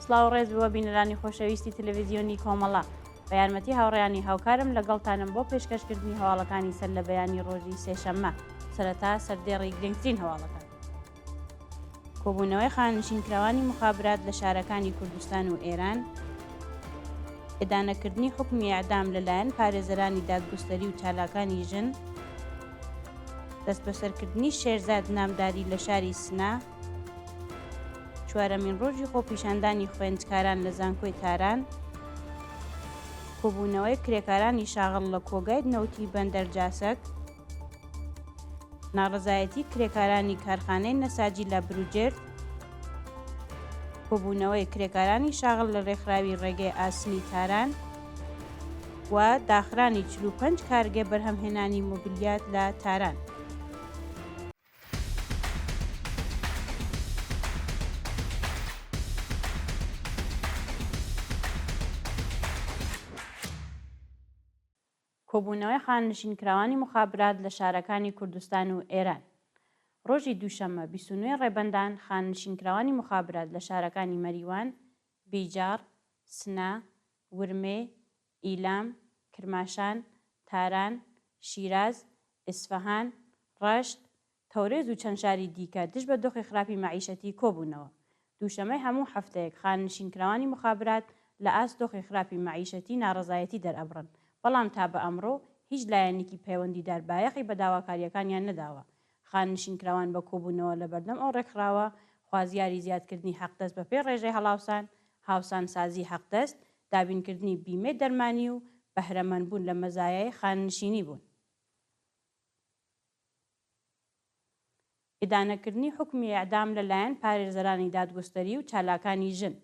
سڵاو ڕێز بووە بینەرانی خۆشەویستی تەلەڤیزیۆنی کۆمەڵا بە یارمەتی هاوڕێیانی هاوکارم لەگەڵتانم بۆ پێشکەشکردنی هەواڵەکانی سەر لە بەیانی ڕۆژی سێشەممە سەرەتا سەردێڕی گرنگترین هەواڵەکان. کۆبوونەوەی خانشینکراوانی مخابرات لە شارەکانی کوردستان و ئێران، ئێدانەکردنی حکمی ئیعدام لەلایەن پارێزەرانی دادگستەری و چالاکانی ژن، دەست بەسەرکردنی شێرزاد نامداری لە شاری سنا، چوارەمین ڕۆژی خۆپیشاندانی خوێندکاران لە زانکۆی تاران، کۆبوونەوەی کرێکارانی شاغڵ لە کۆگای نەوتی بەندەرجاسەک، ناڕەزایەتی کرێکارانی کارخانەی نەساجی لە بروجێرد، کۆبوونەوەی کرێکارانی شاغڵ لە ڕێکخراوی ڕێگەی ئاسنی تاران و داخرانی 45 کارگێ بەرهەمهێنانی مۆبیلیات لە تاران. کۆبوونەوەی خانشینکراوانی مخابرات لە شارەکانی کوردستان و ئێران. ڕۆژی دووشەممە 29 ڕێبەندان خانشینکراوانی مخابرات لە شارەکانی مەریوان، بیجار، سنا، ورمێ، ئیلام، کرماشان، تاران، شیراز، ئیسفەهان، ڕەشت، تەورێز و چەند شاری دیکە دژ بە دۆخی خراپی مەعیشەتی کۆبوونەوە. دووشەمەی هەموو هەفتەیەک خانشینکراوانی مخابرات لە ئاست دۆخی خراپی مەعیشەتی ناڕەزایەتی دەرئەبڕن، بەڵام تا بە ئەمڕۆ هیچ لایەنێکی پەیوەندیدار بایەخی بە داواکاریەکانیان نەداوە. خانشینکراوان بە کۆبوونەوە لە بەردەم ئەو ڕێکخراوە خوازیاری زیادکردنی حەقدەست بە پێی ڕێژەی هەڵاوسان، هاوسانسازی حەقدەست، دابینکردنی بیمەی دەرمانی و بەهرەمەندبوون لە مەزایای خاننشینی بوون. ئێدانەکردنی حکمی ئیعدام لەلایەن پارێزەرانی دادگستەری و چالاکانی ژن.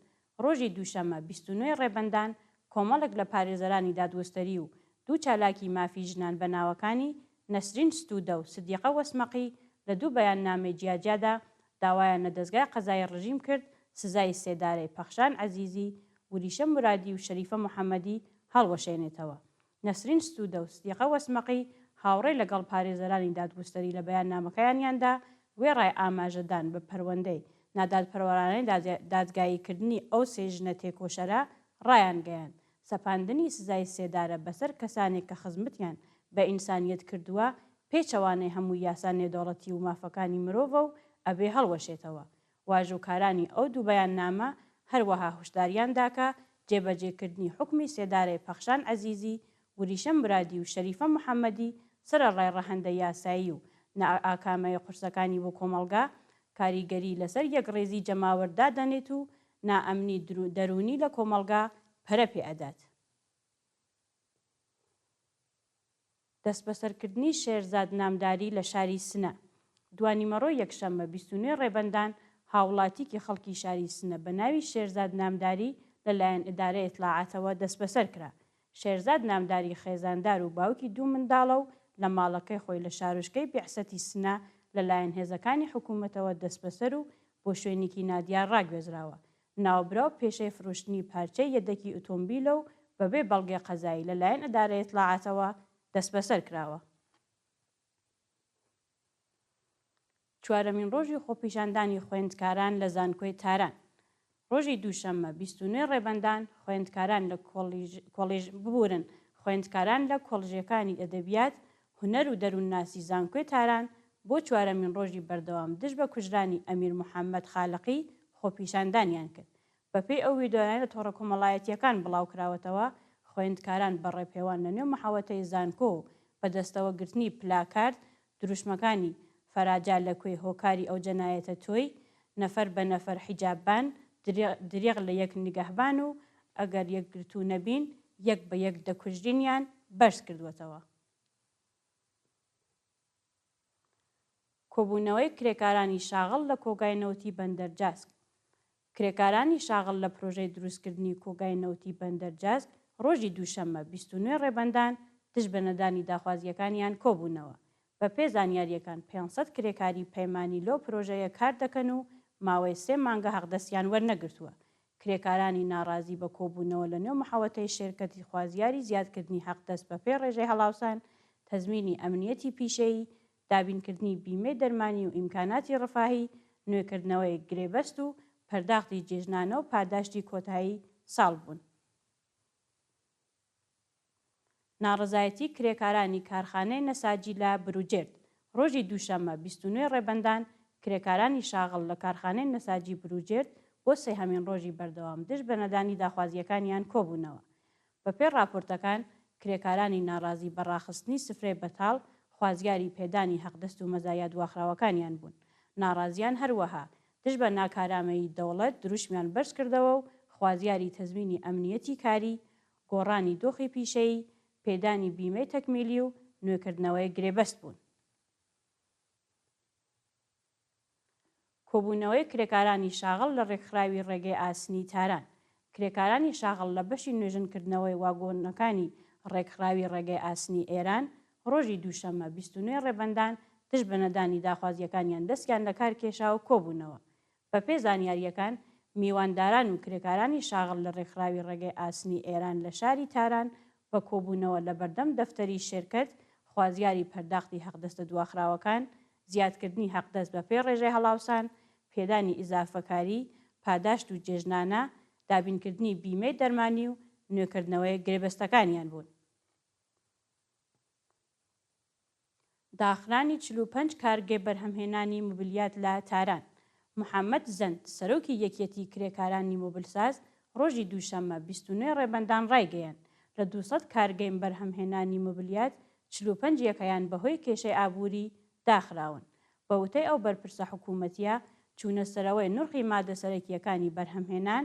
ڕۆژی دووشەممە 29 ڕێبەندان کۆمەڵێک لە پارێزەرانی دادگستەری و دوو چالاکی مافی ژنان بە ناوەکانی نەسرین ستوودە و سدیقە وەسمەقی لە دوو بەیاننامەی جیاجیادا داوایان لە دەستگای قەزای ڕژیم کرد سزای سێدارەی پەخشان عەزیزی، وریشە مرادی و شەریفە موحەممەدی هەڵوەشێنێتەوە. نەسرین ستوودە و سدیقە وەسمەقی هاوڕێی لەگەڵ پارێزەرانی دادگستەری لە بەیاننامەکەیانیاندا وێڕای ئاماژەدان بە پەروەندەی نادادپەروەرانەی دادگاییکردنی ئەو سێ ژنە تێکۆشەرە ڕایان گەیاند سەپاندنی سزای سێدارە بەسەر کەسانێک کە خزمەتیان بە ئینسانیەت کردووە پێچەوانەی هەموو یاسا نێدەوڵەتی و مافەکانی مرۆڤە و ئەبێ هەڵوەشێتەوە. واژۆکارانی ئەو دوو بەیاننامە هەروەها هوشداریان داکە جێبەجێکردنی حکمی سێدارەی پەخشان عەزیزی، وریشە مرادی و شەریفە موحەممەدی سەرەڕای ڕەهەندە یاسایی و نائاکامەی قورسەکانی بۆ کۆمەڵگا کاریگەری لەسەر یەکڕێزی جەماوەر دادەنێت و نائەمنی دەرونی لە کۆمەڵگا پەرە پێ ئەدات. دەست بەسەرکردنی شێرزاد نامداری لە شاری سنە. دوانیمەڕۆ یەکشەممە 29 ڕێبەندان هاوڵاتیکی خەڵکی شاری سنە بە ناوی شێرزاد نامداری لەلایەن ئیدارەی ئیطلاعاتەوە دەست بەسەر کرا. شێرزاد نامداری خێزاندار و باوکی دوو منداڵە و لە ماڵەکەی خۆی لە شارۆچکەی بیعسەتی سنە لەلایەن هێزەکانی حکوومەتەوە دەست بەسەر و بۆ شوێنێکی نادیار ڕاگوێزراوە. ناوبرا و پێشەی فرۆشتنی پارچەی یەدەکی ئۆتۆمبیلە و بەبێ بەڵگەی قەزایی لەلایەن ئیدارەی ئیطلاعاتەوە دەست بەسەر کراوە. چوارەمین ڕۆژی خۆپیشاندانی خوێندکاران لە زانکۆی تاران. ڕۆژی دووشەممە 29 ڕێبەندان خوێندکاران لە کۆڵێژ ببورن خوێندکاران لە کۆڵژیەکانی ئەدەبیات، هونەر و دەروونناسی زانکۆی تاران بۆ چوارەمین ڕۆژی بەردەوام دژ بە کوژرانی ئەمیر موحەممەد خالقی خۆپیشاندانیان کرد. بەپێی ئەو ویدۆیانە لە تۆڕە کۆمەڵایەتیەکان بڵاوکراوەتەوە خۆێندکاران بەڕێپێوان لە نێو مەحەوەتەی زانکۆ و بەدەستەوە گرتنی پلاکارد دروشمەکانی فەراجا لە کوێی هۆکاری ئەو جەنایەتە تۆی نەفەر بە نەفەر حیجاببان دریغ لە یەک نیگەهبان و ئەگەر یەکگرتو نەبین یەک بە یەک دەکوژرینیان بەرز کردوێتەوە. کۆبوونەوەی کرێکارانی شاغڵ لە کۆگای نەوتی بەندەرجاسک. کرێکارانی شاغڵ لە پرۆژەی دروستکردنی کۆگای نەوتی بەندەرجاسک ڕۆژی دووشەممە 29 ڕێبەندان دژ بە نەدانی داخوازیەکانیان کۆبوونەوە. بە پێ زانیاریەکان 500 کرێکاری پەیمانی لەو پرۆژەیە کار دەکەن و ماوەی 3 مانگە حەقدەستیان وەرنەگرتووە. کرێکارانی ناڕازی بە کۆبوونەوە لە نێو مەحەوەتەی شێرکەتی خوازیاری زیادکردنی حەقدەست بە پێی ڕێژەی هەڵاوسان، تەزمینی ئەمنیەتی پیشەیی، دابینکردنی بیمەی دەرمانی و ئیمکاناتی ڕفاهی، نوێکردنەوەی گرێبەست و پەرداختی جێژنانە و پاداشتی کۆتایی ساڵ بوون. ناڕزایەتی کرێکارانی کارخانەی نەساجی لە بروجێرد. ڕۆژی دووشەممە 29 ڕێبەندان کرێکارانی شاغڵ لە کارخانەی نەساجی بروجێرد بۆ سێهەمین ڕۆژی بەردەوام دژ بە نەدانی داخوازیەکانیان کۆبوونەوە. بەپێی راپۆرتەکان کرێکارانی ناڕازی بەڕاخستنی سفرێ بەتاڵ خوازیاری پێدانی حەقدەست و مەزایە دواخراوەکانیان بوون. ناڕازیان هەروەها دژ بە ناکارامەیی دەوڵەت دروشمیان بەرز کردەوە و خوازیاری تەزمینی ئەمنیەتی کاری، گۆڕانی دۆخی پیشەیی، پێدانی بیمەی تەکمیلی و نوێکردنەوەی گرێبەست بوون. کۆبوونەوەی کرێکارانی شاغڵ لە ڕێکخراوی ڕێگەی ئاسنی تاران. کرێکارانی شاغڵ لە بەشی نوێژنکردنەوەی واگۆنەکانی ڕێکخراوی ڕێگەی ئاسنی ئێران ڕۆژی دووشەممە 29 ڕێبەندان دژ بە نەدانی داخوازیەکانیان دەستیان لە کار کێشا و کۆبوونەوە. بەپێی زانیاریەکان میوانداران و کرێکارانی شاغڵ لە ڕێکخراوی ڕێگەی ئاسنی ئێران لە شاری تاران بە کۆبوونەوە لە بەردەم دەفتەری شێرکەت خوازیاری پەرداختی حەقدەستە دواخراوەکان، زیادکردنی حەقدەست بەپێی ڕێژەی هەڵاوسان، پێدانی ئیزافەکاری، پاداشت و جێژنانە، دابینکردنی بیمەی دەرمانی و نوێکردنەوەی گرێبەستەکانیان بوون. داخرانی 45 کارگێ بەرهەمهێنانی موبیلیات لە تاران. محەممەد زەند سەرۆکی یەکێتی کرێکارانی موبلساز ڕۆژی دووشەممە 29 ڕێبەندان ڕایگەیان لە 200 کارگەی بەرهەمهێنانی موبیلیات 45 یەکەیان بەهۆی کێشەی ئابووری داخراون. بە وتەی ئەو بەرپرسە حکوومەتیە چوونە سەرەوەی نرخی مادە سەرەکیەکانی بەرهەمهێنان،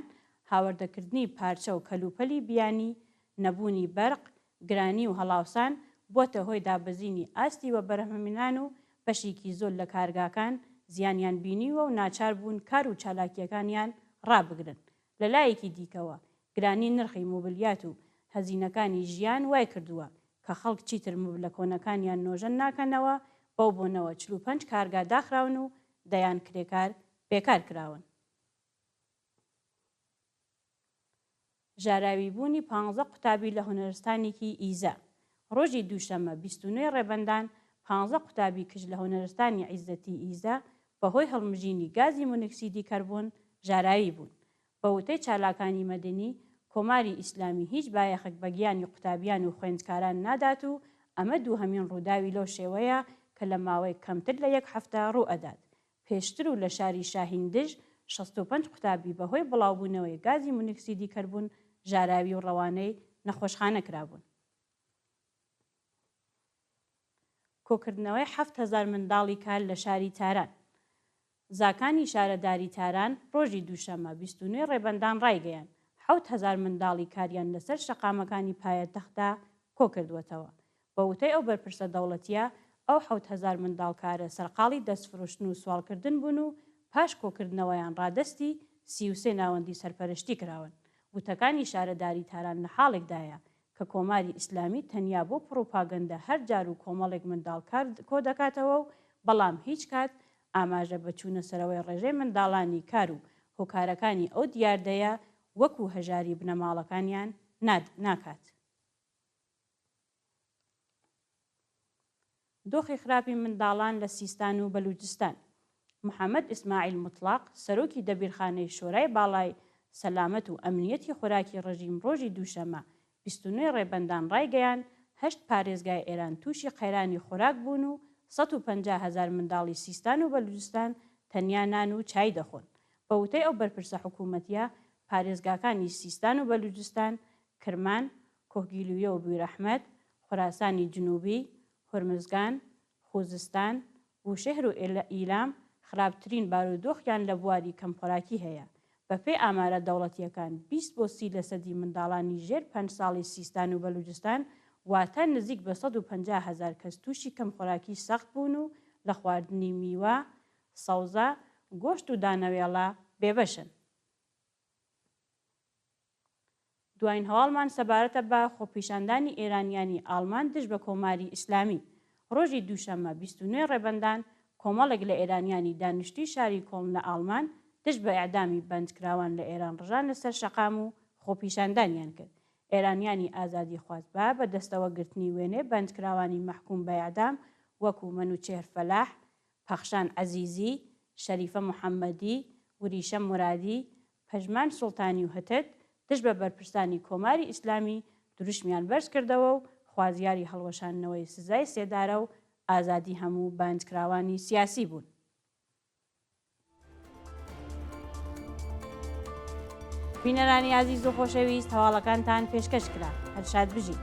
هاوردەکردنی پارچە و کەلوپەلی بیانی، نەبوونی بەرق، گرانی و هەڵاوسان بۆتە هۆی دابەزینی ئاستی وە بەرهەمهێنان و بەشێکی زۆر لە کارگاکان زیانیان بینیوە و ناچار بوون کار و چالاکیەکانیان ڕابگرن. لە لایەکی دیکەوە گرانی نرخی موبیلیات و هەزینەکانی ژیان وای کردووە کە خەڵک چیتر موبلە کۆنەکانیان نۆژەن ناکەنەوە، بەو بۆنەوە 45 کارگا داخراون و دەیان کرێکار بێکار کراون. ژاراوی بوونی 15 قوتابی لە هونەرستانێکی ئیزە. ڕۆژی دووشەممە 29 ڕێبەندان 15 قوتابی کچ لە هونەرستانی عیزەتی ئیزە بەهۆی هەڵمژینی گازی مونۆکسیدی کەربۆن ژاراوی بوون. بە وتەی چالاکانی مەدەنی کۆماری ئیسلامی هیچ بایەخێک بە گیانی قوتابیان و خوێندکاران نادات و ئەمە دووهەمین ڕووداوی لەو شێوەیە کە لە ماوەی کەمتر لە یەک هەفتە ڕوو ئەدات. پێشتر و لە شاری شاهیندژ 65 قوتابی بەهۆی بڵاوبوونەوەی گازی مونۆکسیدی کەربۆن ژاراوی و ڕەوانەی نەخۆشخانە کرابوون. کۆکردنەوەی 7,000 منداڵی کار لە شاری تاران. زاکانی شارەداری تاران ڕۆژی دووشەممە 29 ڕێبەندان ڕایگەیان 7,000 منداڵی کاریان لەسەر شەقامەکانی پایتەختدا کۆکردووەتەوە. بە وتەی ئەو بەرپرسە دەوڵەتیە ئەو 7,000 منداڵکارە سەرقاڵی دەستفرۆشتن و سوالکردن بوون و پاش کۆکردنەوەیان ڕادەستی 33 ناوەندی سەرپەرشتی کراون. وتەکانی شارەداری تاران لە حاڵێکدایە کە کۆماری ئیسلامی تەنیا بۆ پرۆپاگەندە هەر جار و کۆمەڵێک منداڵکار کۆ دەکاتەوە و بەڵام هیچ کات ئاماژە بەچوونە سەرەوەی ڕێژەی منداڵانی کار و هۆکارەکانی ئەو دیاردەیە وەکو هەژاری بنەماڵەکانیان ناکات. دۆخی خراپی منداڵان لە سیستان و بەلوچستان. محەممەد ئیسماعیل مطلاق سەرۆکی دەبیرخانەی شۆرای باڵای سەلامەت و ئەمنیەتی خوراکی ڕژیم ڕۆژی دووشەممە 29 ڕێبەندان ڕایگەیان 8 پارێزگای ئێران تووشی قەیرانی خۆراک بوون و 150,000 منداڵی سیستان و بەلوچستان تەنیا نان و چای دەخۆن. بە وتەی ئەو بەرپرسە حکوومەتیە پارێزگاکانی سیستان و بەلوچستان، کرمان، کۆگیلویە و بویرەحمەد، خوراسانی جنوبی، هورمزگان، خوزستان، بوشهر و ئیلام خراپترین بارودۆخیان لە بواری کەمخۆراکی هەیە. بەپێی ئامارە دەوڵەتیەکان 20 بۆ 30 لە سەدی منداڵانی ژێر 5 ساڵی سیستان و بەلوچستان واتە نزیک بە 150,000 کەس تووشی کەمخۆراکی سەخت بوون و لە خواردنی میوە، سەوزە، گۆشت و دانەوێڵە بێبەشن. دوایین هەواڵمان سەبارەتە بە خۆپیشاندانی ئێرانیانی ئاڵمان دژ بە کۆماری ئیسلامی. ڕۆژی دووشەممە 29 ڕێبەندان کۆمەڵێک لە ئێرانیانی دانیشتی شاری کۆڵن لە ئاڵمان دژ بە ئیعدامی بەندکراوان لە ئێران ڕژان لەسەر شەقام و خۆپیشاندانیان کرد. ئێرانیانی ئازادی خوازبە بە دەستەوە گرتنی وێنێ بەندکراوانی مەحکوم بە ئیعدام وەکو منوچێر فەلاح، پەخشان عەزیزی، شەریفە محەممەدی، وریشە مرادی، پەژمان سوڵتانی و هەتت دژ بە بەرپرسانی کۆماری ئیسلامی دروشمیان بەرز کردەوە و خوازیاری هەڵوەشاندنەوەی سزای سێدارە و ئازادی هەموو بانجکراوانی سیاسی بوون. بینەرانی عزیز و خۆشەویست، هەواڵەکانتان پێشکەش کرا. هەرشاد بژین.